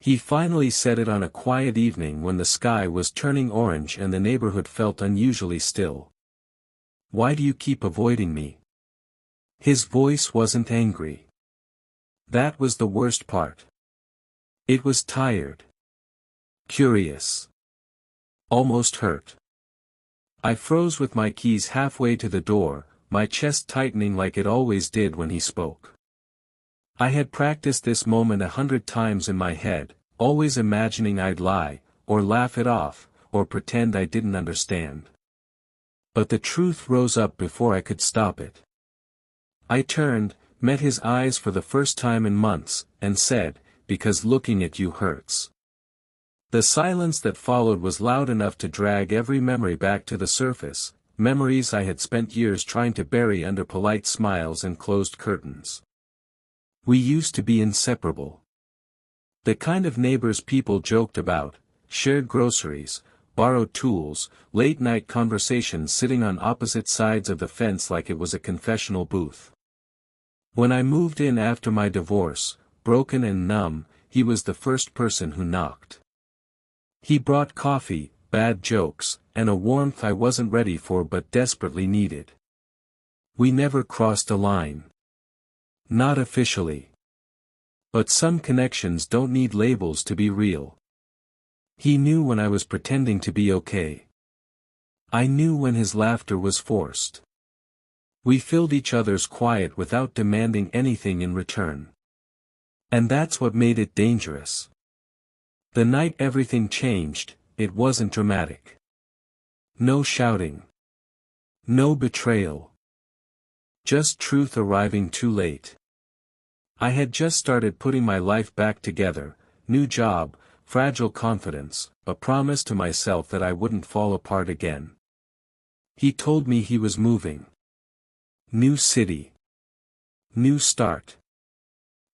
He finally said it on a quiet evening when the sky was turning orange and the neighborhood felt unusually still. "Why do you keep avoiding me?" His voice wasn't angry. That was the worst part. It was tired. Curious. Almost hurt. I froze with my keys halfway to the door, my chest tightening like it always did when he spoke. I had practiced this moment 100 times in my head, always imagining I'd lie, or laugh it off, or pretend I didn't understand. But the truth rose up before I could stop it. I turned, met his eyes for the first time in months, and said, "Because looking at you hurts." The silence that followed was loud enough to drag every memory back to the surface, memories I had spent years trying to bury under polite smiles and closed curtains. We used to be inseparable. The kind of neighbors people joked about, shared groceries, borrowed tools, late-night conversations sitting on opposite sides of the fence like it was a confessional booth. When I moved in after my divorce, broken and numb, he was the first person who knocked. He brought coffee, bad jokes, and a warmth I wasn't ready for but desperately needed. We never crossed a line. Not officially. But some connections don't need labels to be real. He knew when I was pretending to be okay. I knew when his laughter was forced. We filled each other's quiet without demanding anything in return. And that's what made it dangerous. The night everything changed, it wasn't dramatic. No shouting. No betrayal. Just truth arriving too late. I had just started putting my life back together, new job, fragile confidence, a promise to myself that I wouldn't fall apart again. He told me he was moving. New city. New start.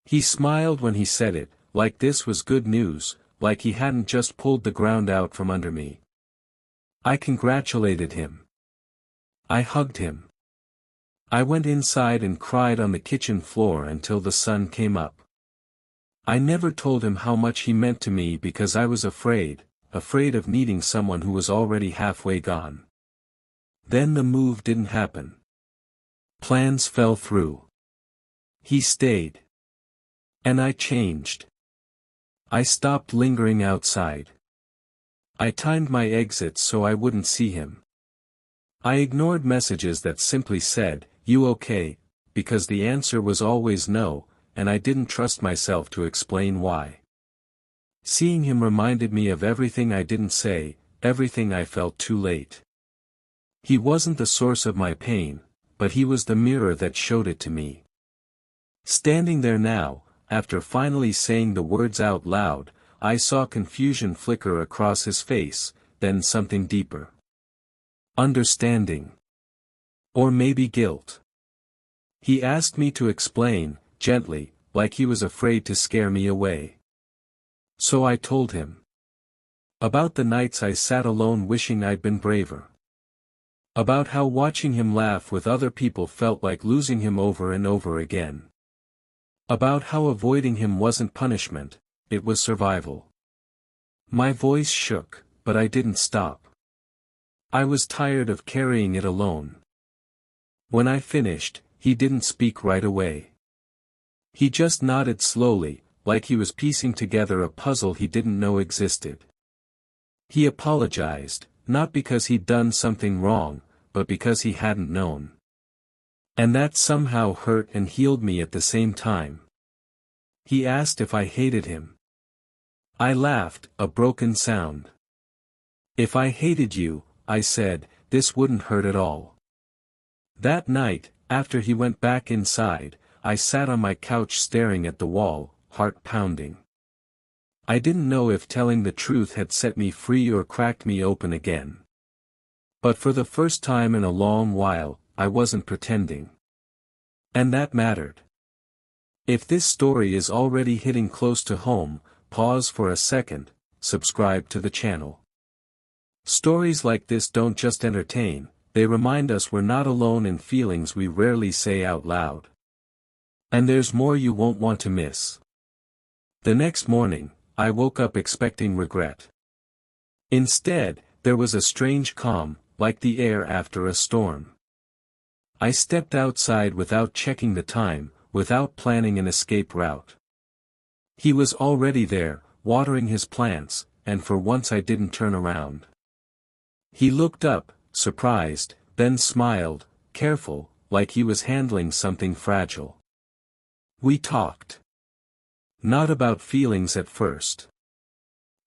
He smiled when he said it, like this was good news, like he hadn't just pulled the ground out from under me. I congratulated him. I hugged him. I went inside and cried on the kitchen floor until the sun came up. I never told him how much he meant to me because I was afraid of needing someone who was already halfway gone. Then the move didn't happen. Plans fell through. He stayed. And I changed. I stopped lingering outside. I timed my exits so I wouldn't see him. I ignored messages that simply said, "You okay?" because the answer was always no, and I didn't trust myself to explain why. Seeing him reminded me of everything I didn't say, everything I felt too late. He wasn't the source of my pain, but he was the mirror that showed it to me. Standing there now, after finally saying the words out loud, I saw confusion flicker across his face, then something deeper. Understanding. Or maybe guilt. He asked me to explain, gently, like he was afraid to scare me away. So I told him. About the nights I sat alone wishing I'd been braver. About how watching him laugh with other people felt like losing him over and over again. About how avoiding him wasn't punishment, it was survival. My voice shook, but I didn't stop. I was tired of carrying it alone. When I finished, he didn't speak right away. He just nodded slowly, like he was piecing together a puzzle he didn't know existed. He apologized, not because he'd done something wrong, but because he hadn't known. And that somehow hurt and healed me at the same time. He asked if I hated him. I laughed, a broken sound. If I hated you, I said, this wouldn't hurt at all. That night, after he went back inside, I sat on my couch staring at the wall, heart pounding. I didn't know if telling the truth had set me free or cracked me open again. But for the first time in a long while, I wasn't pretending. And that mattered. If this story is already hitting close to home, pause for a second, subscribe to the channel. Stories like this don't just entertain, they remind us we're not alone in feelings we rarely say out loud. And there's more you won't want to miss. The next morning, I woke up expecting regret. Instead, there was a strange calm, like the air after a storm. I stepped outside without checking the time, without planning an escape route. He was already there, watering his plants, and for once I didn't turn around. He looked up, surprised, then smiled, careful, like he was handling something fragile. We talked. Not about feelings at first.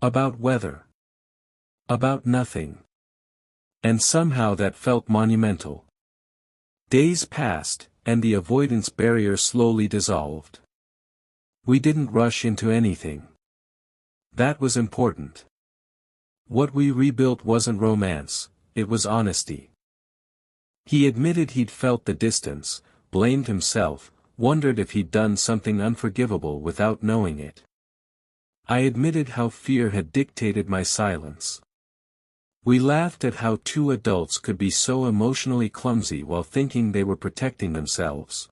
About weather. About nothing. And somehow that felt monumental. Days passed, and the avoidance barrier slowly dissolved. We didn't rush into anything. That was important. What we rebuilt wasn't romance, it was honesty. He admitted he'd felt the distance, blamed himself, wondered if he'd done something unforgivable without knowing it. I admitted how fear had dictated my silence. We laughed at how two adults could be so emotionally clumsy while thinking they were protecting themselves.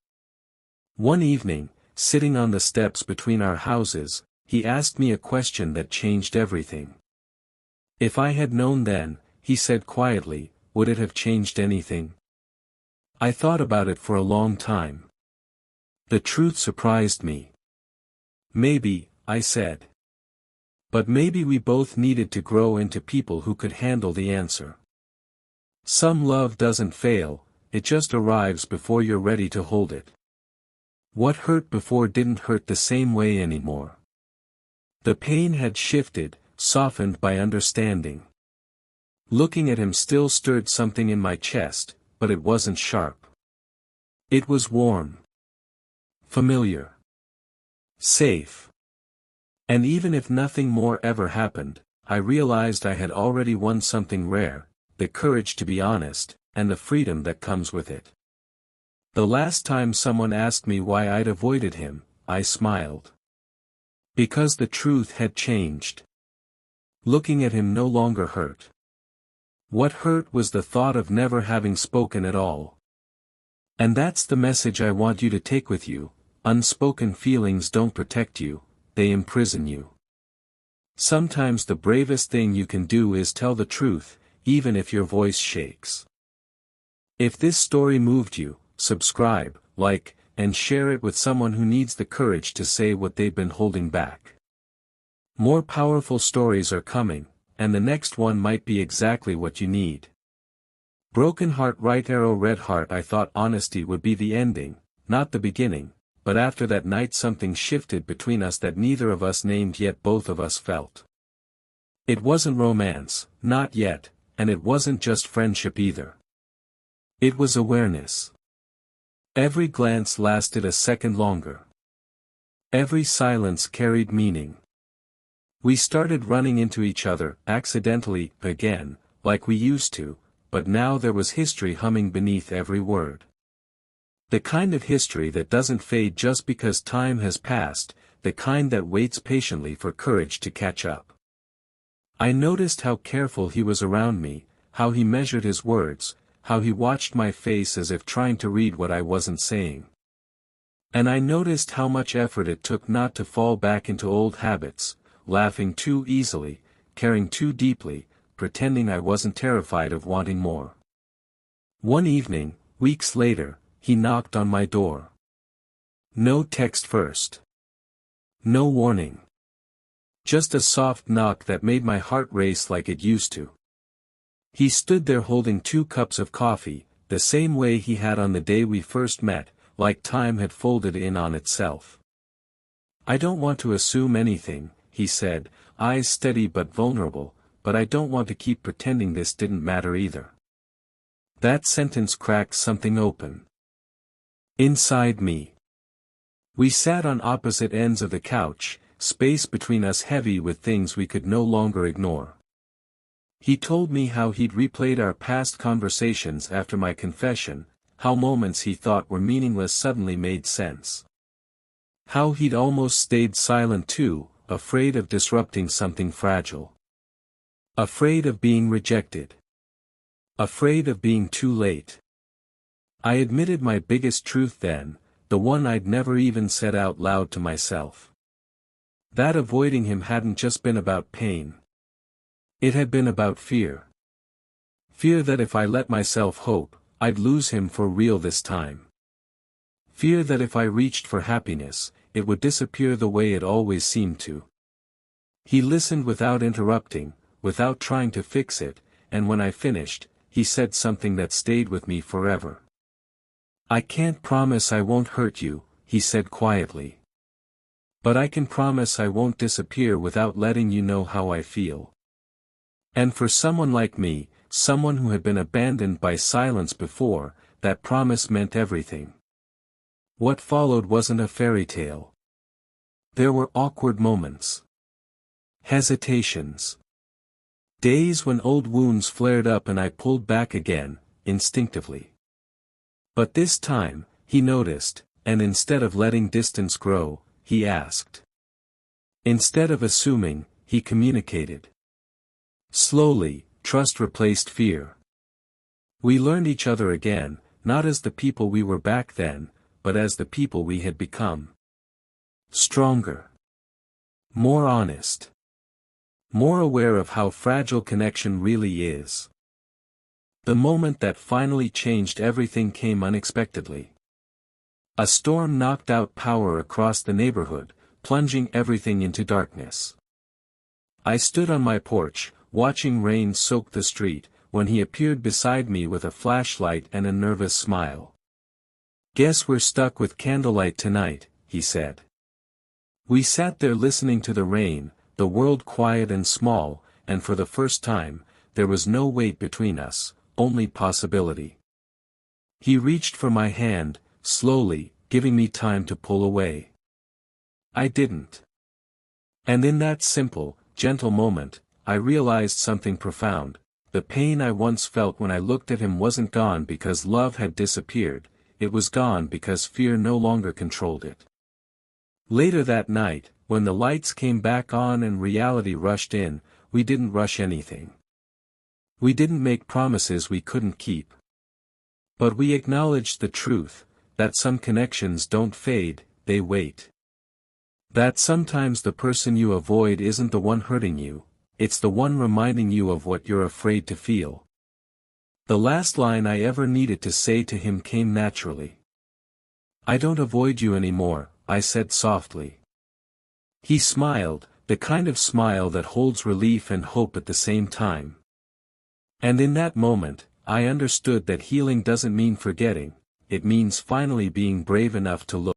One evening, sitting on the steps between our houses, he asked me a question that changed everything. If I had known then, he said quietly, would it have changed anything? I thought about it for a long time. The truth surprised me. Maybe, I said. But maybe we both needed to grow into people who could handle the answer. Some love doesn't fail, it just arrives before you're ready to hold it. What hurt before didn't hurt the same way anymore. The pain had shifted, softened by understanding. Looking at him still stirred something in my chest, but it wasn't sharp. It was warm. Familiar. Safe. And even if nothing more ever happened, I realized I had already won something rare, the courage to be honest, and the freedom that comes with it. The last time someone asked me why I'd avoided him, I smiled. Because the truth had changed. Looking at him no longer hurt. What hurt was the thought of never having spoken at all. And that's the message I want you to take with you: unspoken feelings don't protect you, they imprison you. Sometimes the bravest thing you can do is tell the truth, even if your voice shakes. If this story moved you, subscribe, like, and share it with someone who needs the courage to say what they've been holding back. More powerful stories are coming, and the next one might be exactly what you need. Broken heart, right arrow, red heart. I thought honesty would be the ending, not the beginning, but after that night something shifted between us that neither of us named yet both of us felt. It wasn't romance, not yet, and it wasn't just friendship either. It was awareness. Every glance lasted a second longer. Every silence carried meaning. We started running into each other, accidentally, again, like we used to, but now there was history humming beneath every word. The kind of history that doesn't fade just because time has passed, the kind that waits patiently for courage to catch up. I noticed how careful he was around me, how he measured his words, how he watched my face as if trying to read what I wasn't saying. And I noticed how much effort it took not to fall back into old habits, laughing too easily, caring too deeply, pretending I wasn't terrified of wanting more. One evening, weeks later, he knocked on my door. No text first. No warning. Just a soft knock that made my heart race like it used to. He stood there holding 2 cups of coffee, the same way he had on the day we first met, like time had folded in on itself. I don't want to assume anything, he said, eyes steady but vulnerable, but I don't want to keep pretending this didn't matter either. That sentence cracked something open. Inside me. We sat on opposite ends of the couch, space between us heavy with things we could no longer ignore. He told me how he'd replayed our past conversations after my confession, how moments he thought were meaningless suddenly made sense. How he'd almost stayed silent too, afraid of disrupting something fragile. Afraid of being rejected. Afraid of being too late. I admitted my biggest truth then, the one I'd never even said out loud to myself. That avoiding him hadn't just been about pain. It had been about fear. Fear that if I let myself hope, I'd lose him for real this time. Fear that if I reached for happiness, it would disappear the way it always seemed to. He listened without interrupting, without trying to fix it, and when I finished, he said something that stayed with me forever. "I can't promise I won't hurt you," he said quietly. "But I can promise I won't disappear without letting you know how I feel." And for someone like me, someone who had been abandoned by silence before, that promise meant everything. What followed wasn't a fairy tale. There were awkward moments. Hesitations. Days when old wounds flared up and I pulled back again, instinctively. But this time, he noticed, and instead of letting distance grow, he asked. Instead of assuming, he communicated. Slowly, trust replaced fear. We learned each other again, not as the people we were back then, but as the people we had become. Stronger. More honest. More aware of how fragile connection really is. The moment that finally changed everything came unexpectedly. A storm knocked out power across the neighborhood, plunging everything into darkness. I stood on my porch, watching rain soak the street, when he appeared beside me with a flashlight and a nervous smile. "Guess we're stuck with candlelight tonight," he said. We sat there listening to the rain, the world quiet and small, and for the first time, there was no weight between us, only possibility. He reached for my hand, slowly, giving me time to pull away. I didn't. And in that simple, gentle moment, I realized something profound. The pain I once felt when I looked at him wasn't gone because love had disappeared, it was gone because fear no longer controlled it. Later that night, when the lights came back on and reality rushed in, we didn't rush anything. We didn't make promises we couldn't keep. But we acknowledged the truth, that some connections don't fade, they wait. That sometimes the person you avoid isn't the one hurting you, it's the one reminding you of what you're afraid to feel. The last line I ever needed to say to him came naturally. "I don't avoid you anymore," I said softly. He smiled, the kind of smile that holds relief and hope at the same time. And in that moment, I understood that healing doesn't mean forgetting, it means finally being brave enough to look.